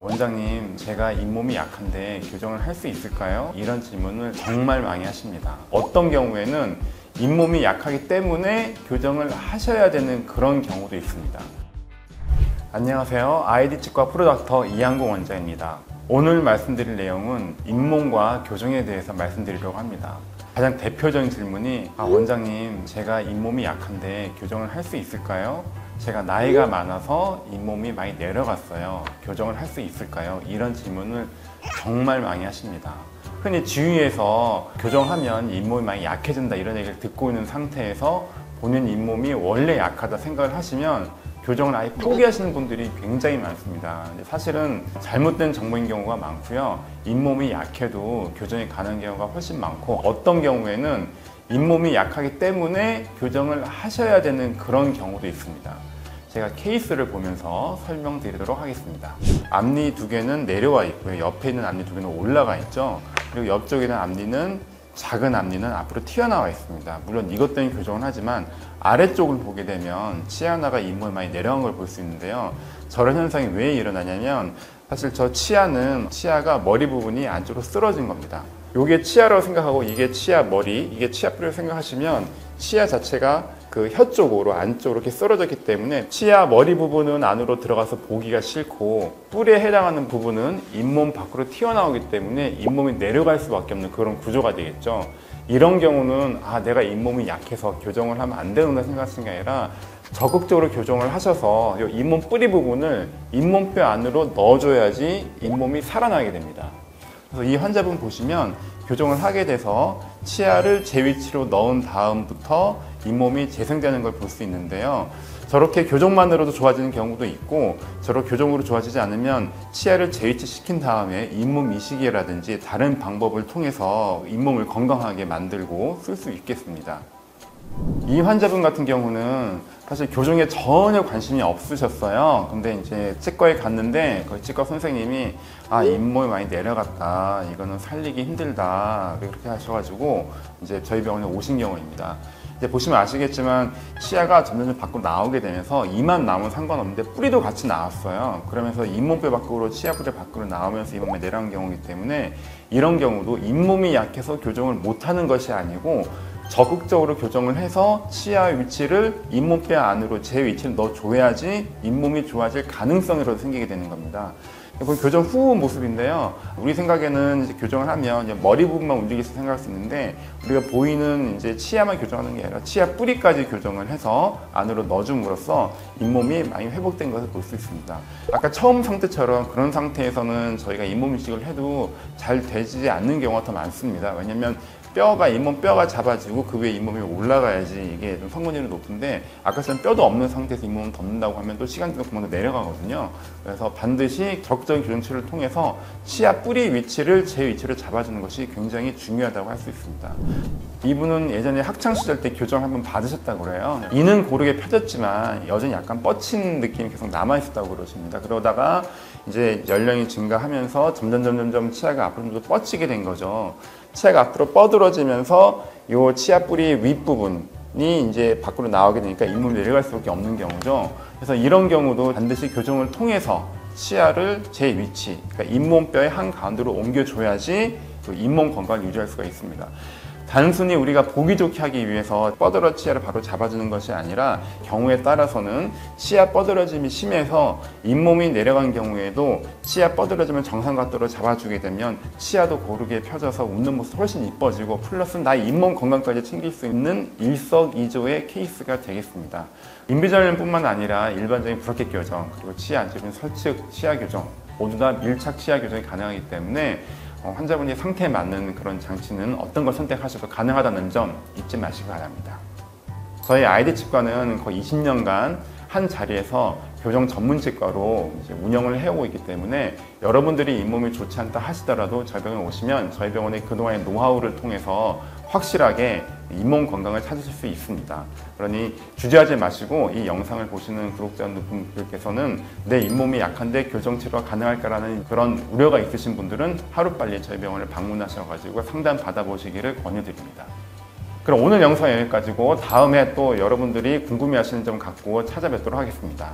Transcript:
원장님, 제가 잇몸이 약한데 교정을 할 수 있을까요? 이런 질문을 정말 많이 하십니다. 어떤 경우에는 잇몸이 약하기 때문에 교정을 하셔야 되는 그런 경우도 있습니다. 안녕하세요. 아이디치과 프로닥터 이한공 원장입니다. 오늘 말씀드릴 내용은 잇몸과 교정에 대해서 말씀드리려고 합니다. 가장 대표적인 질문이 원장님, 제가 잇몸이 약한데 교정을 할 수 있을까요? 제가 나이가 많아서 잇몸이 많이 내려갔어요. 교정을 할 수 있을까요? 이런 질문을 정말 많이 하십니다. 흔히 주위에서 교정하면 잇몸이 많이 약해진다 이런 얘기를 듣고 있는 상태에서 본인 잇몸이 원래 약하다 생각을 하시면 교정을 아예 포기하시는 분들이 굉장히 많습니다. 사실은 잘못된 정보인 경우가 많고요. 잇몸이 약해도 교정이 가능한 경우가 훨씬 많고, 어떤 경우에는 잇몸이 약하기 때문에 교정을 하셔야 되는 그런 경우도 있습니다. 제가 케이스를 보면서 설명드리도록 하겠습니다. 앞니 두 개는 내려와 있고요. 옆에 있는 앞니 두 개는 올라가 있죠. 그리고 옆쪽에 있는 앞니는, 작은 앞니는 앞으로 튀어나와 있습니다. 물론 이것 때문에 교정을 하지만 아래쪽을 보게 되면 치아 하나가 잇몸이 많이 내려간 걸 볼 수 있는데요. 저런 현상이 왜 일어나냐면, 사실 저 치아가 머리 부분이 안쪽으로 쓰러진 겁니다. 이게 치아라고 생각하고 이게 치아 머리, 이게 치아 뿌리를 생각하시면 치아 자체가 그 혀 쪽으로 안쪽으로 이렇게 쓰러졌기 때문에 치아 머리 부분은 안으로 들어가서 보기가 싫고, 뿌리에 해당하는 부분은 잇몸 밖으로 튀어나오기 때문에 잇몸이 내려갈 수밖에 없는 그런 구조가 되겠죠. 이런 경우는 내가 잇몸이 약해서 교정을 하면 안 되는구나 생각하시는 게 아니라 적극적으로 교정을 하셔서 이 잇몸 뿌리 부분을 잇몸뼈 안으로 넣어줘야지 잇몸이 살아나게 됩니다. 그래서 이 환자분 보시면 교정을 하게 돼서 치아를 제 위치로 넣은 다음부터 잇몸이 재생되는 걸 볼 수 있는데요. 저렇게 교정만으로도 좋아지는 경우도 있고, 저렇게 교정으로 좋아지지 않으면 치아를 재위치시킨 다음에 잇몸 이식이라든지 다른 방법을 통해서 잇몸을 건강하게 만들고 쓸 수 있겠습니다. 이 환자분 같은 경우는 사실 교정에 전혀 관심이 없으셨어요. 근데 이제 치과에 갔는데 그 치과 선생님이 잇몸이 많이 내려갔다, 이거는 살리기 힘들다, 그렇게 하셔가지고 이제 저희 병원에 오신 경우입니다. 이제 보시면 아시겠지만 치아가 점점 밖으로 나오게 되면서 이만 나오면 상관없는데 뿌리도 같이 나왔어요. 그러면서 잇몸뼈 밖으로 치아 뿌리 밖으로 나오면서 잇몸에 내려간 경우이기 때문에, 이런 경우도 잇몸이 약해서 교정을 못하는 것이 아니고 적극적으로 교정을 해서 치아 위치를 잇몸뼈 안으로 제 위치를 넣어줘야지 잇몸이 좋아질 가능성이라도 생기게 되는 겁니다. 이건 교정 후 모습인데요. 우리 생각에는 이제 교정을 하면 머리 부분만 움직여서 생각할 수 있는데, 우리가 보이는 이제 치아만 교정하는 게 아니라 치아 뿌리까지 교정을 해서 안으로 넣어줌으로써 잇몸이 많이 회복된 것을 볼 수 있습니다. 아까 처음 상태처럼 그런 상태에서는 저희가 잇몸 이식을 해도 잘 되지 않는 경우가 더 많습니다. 왜냐면 잇몸 뼈가 잡아지고 그 위에 잇몸이 올라가야지 이게 좀 성분율이 높은데, 아까처럼 뼈도 없는 상태에서 잇몸을 덮는다고 하면 또 시간 지나서 그만도 내려가거든요. 그래서 반드시 적극적인 교정치료를 통해서 치아 뿌리 위치를 제 위치로 잡아주는 것이 굉장히 중요하다고 할 수 있습니다. 이분은 예전에 학창시절 때 교정 한번 받으셨다고 그래요. 이는 고르게 펴졌지만 여전히 약간 뻗친 느낌이 계속 남아있었다고 그러십니다. 그러다가 이제 연령이 증가하면서 점점 치아가 앞으로 좀 더 뻗치게 된 거죠. 치아가 앞으로 뻗어지면서 이 치아 뿌리 윗부분이 이제 밖으로 나오게 되니까 잇몸이 내려갈 수밖에 없는 경우죠. 그래서 이런 경우도 반드시 교정을 통해서 치아를 제 위치, 그러니까 잇몸뼈의 한가운데로 옮겨줘야지 그 잇몸 건강을 유지할 수가 있습니다. 단순히 우리가 보기 좋게 하기 위해서 뻗어진 치아를 바로 잡아주는 것이 아니라, 경우에 따라서는 치아 뻗어짐이 심해서 잇몸이 내려간 경우에도 치아 뻗어짐을 정상각도로 잡아주게 되면 치아도 고르게 펴져서 웃는 모습 훨씬 이뻐지고, 플러스 나의 잇몸 건강까지 챙길 수 있는 일석이조의 케이스가 되겠습니다. 인비저널뿐만 아니라 일반적인 브라켓 교정, 그리고 치아 안쪽인 설측 치아 교정, 모두 다 밀착 치아 교정이 가능하기 때문에 환자분의 상태에 맞는 그런 장치는 어떤 걸 선택하셔도 가능하다는 점 잊지 마시기 바랍니다. 저희 아이디치과는 거의 20년간 한 자리에서 교정 전문치과로 이제 운영을 해오고 있기 때문에, 여러분들이 잇몸이 좋지 않다 하시더라도 저희 병원에 오시면 저희 병원의 그동안의 노하우를 통해서 확실하게 잇몸 건강을 찾으실 수 있습니다. 그러니 주저하지 마시고 이 영상을 보시는 구독자분들께서는 내 잇몸이 약한데 교정 치료가 가능할까라는 그런 우려가 있으신 분들은 하루빨리 저희 병원을 방문하셔가지고 상담 받아보시기를 권유드립니다. 그럼 오늘 영상 여기까지고, 다음에 또 여러분들이 궁금해하시는 점 갖고 찾아뵙도록 하겠습니다.